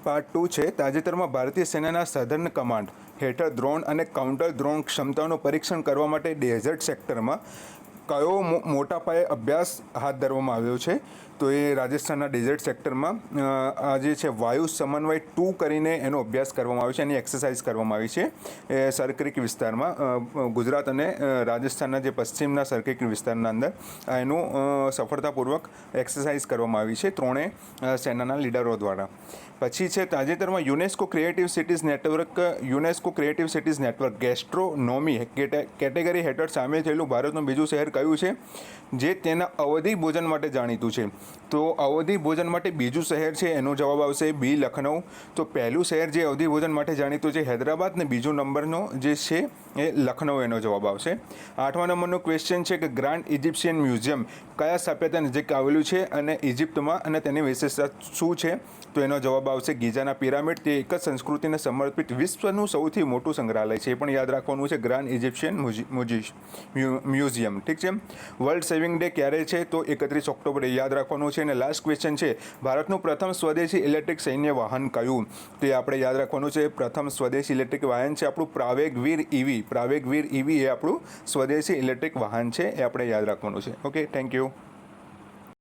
Part 2 છે તાજેતરમાં ભારતીય સેનાના સધર્ન કમાન્ડ હેઠળ ડ્રોન અને કાઉન્ટર ડ્રોન ક્ષમતાઓનું પરીક્ષણ કરવા માટે ડેઝર્ટ સેક્ટરમાં કયો મોટા પાયે અભ્યાસ હાથ ધરવામાં આવ્યો છે. તો એ રાજસ્થાનના ડેઝર્ટ સેક્ટરમાં આ જે છે વાયુ સમન્વય 2 કરીને એનો અભ્યાસ કરવામાં આવ્યો છે, એની એક્સરસાઇઝ કરવામાં આવી છે એ સરક્રિક વિસ્તારમાં ગુજરાત અને રાજસ્થાનના જે પશ્ચિમના સરક્રિક વિસ્તારના અંદર એનું સફળતાપૂર્વક એક્સરસાઇઝ કરવામાં આવી છે ત્રણેય સેનાના લીડરો દ્વારા. પછી છે તાજેતરમાં UNESCO creative cities network gastronomy category હેઠળ સામેલ થયેલું ભારતનું બીજું શહેર કયું છે જે તેના અવધિ ભોજન માટે જાણીતું છે. તો અવધિ ભોજન માટે બીજું શહેર છે એનો જવાબ આવશે બી લખનઉ. તો પહેલું શહેર જે અવધિ ભોજન માટે જાણીતું છે હૈદરાબાદ ને બીજો નંબરનો જે છે એ લખનઉ એનો જવાબ આવશે. 8મા નંબરનો ક્વેશ્ચન છે કે ગ્રાન્ડ ઇજિપ્શિયન મ્યુઝિયમ કયા સભ્યતા નજીક આવેલું છે અને ઇજિપ્તમાં અને તેની વિશેષતા શું છે. તો એનો જવાબ આવશે ગીઝાના પિરામિડ. તે એક જ સંસ્કૃતિને સમર્પિત વિશ્વનું સૌથી મોટું સંગ્રહાલય છે, એ પણ યાદ રાખવાનું છે ગ્રાન્ડ ઇજિપ્શિયન મ્યુઝિયમ. ઠીક છે. વર્લ્ડ સેવિંગ ડે ક્યારે છે તો 31 ઓક્ટોબરે યાદ રાખવાનું છે. અને લાસ્ટ ક્વેશ્ચન છે ભારતનું પ્રથમ સ્વદેશી ઇલેક્ટ્રિક સૈન્ય વાહન કયું. તે આપણે યાદ રાખવાનું છે પ્રથમ સ્વદેશી ઇલેક્ટ્રિક વાહન છે આપણું પ્રાવેગવીર ઈવી. પ્રાવેગવીર ઈવી એ આપણું સ્વદેશી ઇલેક્ટ્રિક વાહન છે, એ આપણે યાદ રાખવાનું છે. Okay, thank you.